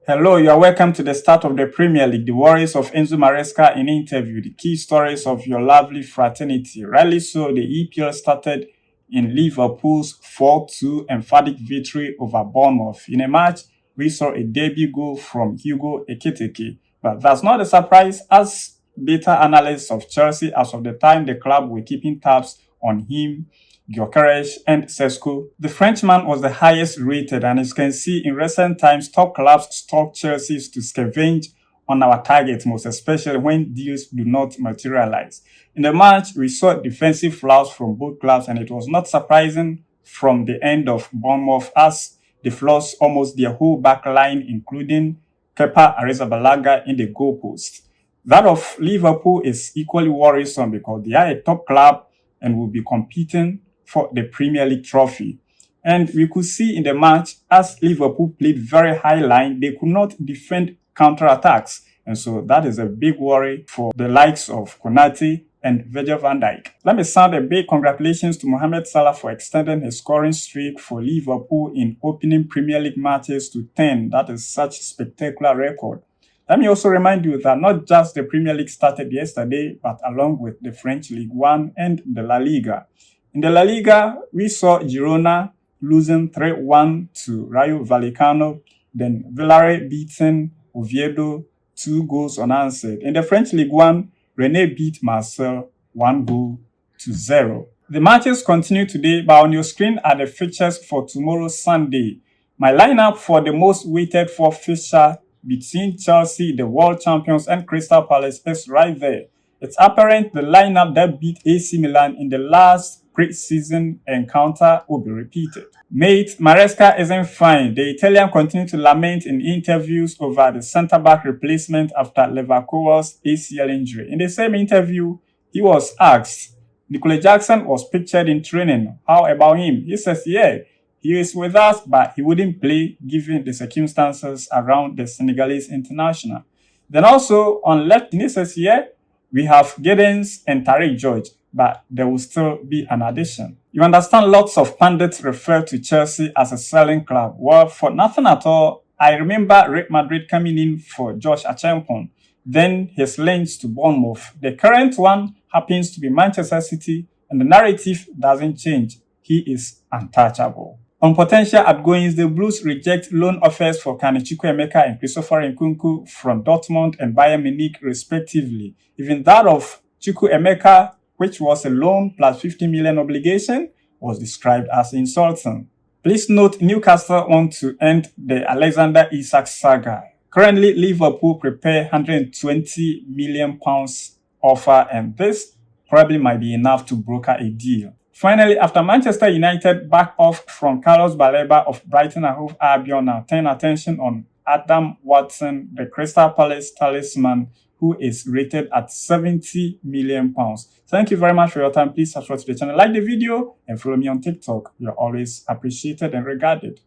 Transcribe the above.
Hello, you are welcome to the start of the Premier League. The worries of Enzo Maresca in interview, the key stories of your lovely fraternity. Rightly so, the EPL started in Liverpool's 4-2 emphatic victory over Bournemouth. In a match, we saw a debut goal from Ekitike. But that's not a surprise, as data analysts of Chelsea, as of the time the club were keeping tabs on him, Gyökeres and Sesko. The Frenchman was the highest rated, and as you can see in recent times, top clubs stalk Chelsea to scavenge on our targets, most especially when deals do not materialize. In the match, we saw defensive flaws from both clubs, and it was not surprising from the end of Bournemouth, as they lost almost their whole back line, including Kepa Arrizabalaga in the goalpost. That of Liverpool is equally worrisome because they are a top club and will be competing for the Premier League trophy. And we could see in the match, as Liverpool played very high line, they could not defend counter-attacks. And so that is a big worry for the likes of Konate and Virgil van Dijk. Let me sound a big congratulations to Mohamed Salah for extending his scoring streak for Liverpool in opening Premier League matches to 10. That is such a spectacular record. Let me also remind you that not just the Premier League started yesterday, but along with the French Ligue 1 and the La Liga. In the La Liga, we saw Girona losing 3-1 to Rayo Vallecano, then Villarreal beating Oviedo 2 goals unanswered. In the French Ligue 1, Rennes beat Marseille 1-0. The matches continue today, but on your screen are the fixtures for tomorrow, Sunday. My lineup for the most waited for fixture between Chelsea, the world champions, and Crystal Palace is right there. It's apparent the lineup that beat AC Milan in the last pre-season encounter will be repeated. Mate, Maresca isn't fine. The Italian continued to lament in interviews over the centre-back replacement after Liverpool's ACL injury. In the same interview, he was asked, Nicola Jackson was pictured in training. How about him? He says, yeah, he is with us, but he wouldn't play given the circumstances around the Senegalese international. Then also on left, he says, yeah, we have Giddens and Tariq George, but there will still be an addition. You understand, lots of pundits refer to Chelsea as a selling club. Well, for nothing at all, I remember Real Madrid coming in for Josh Acheampong, then his links to Bournemouth. The current one happens to be Manchester City, and the narrative doesn't change. He is untouchable. On potential outgoings, the Blues reject loan offers for Chukwuemeka and Christopher Nkunku from Dortmund and Bayern Munich respectively. Even that of Chukwuemeka, which was a loan plus 50 million obligation, was described as insulting. Please note, Newcastle want to end the Alexander Isak saga. Currently, Liverpool prepare £120 million offer, and this probably might be enough to broker a deal. Finally, after Manchester United back off from Carlos Baleba of Brighton and Hove Albion, now turn attention on Adam Watson, the Crystal Palace talisman, who is rated at £70 million. Thank you very much for your time. Please subscribe to the channel, like the video, and follow me on TikTok. You're always appreciated and regarded.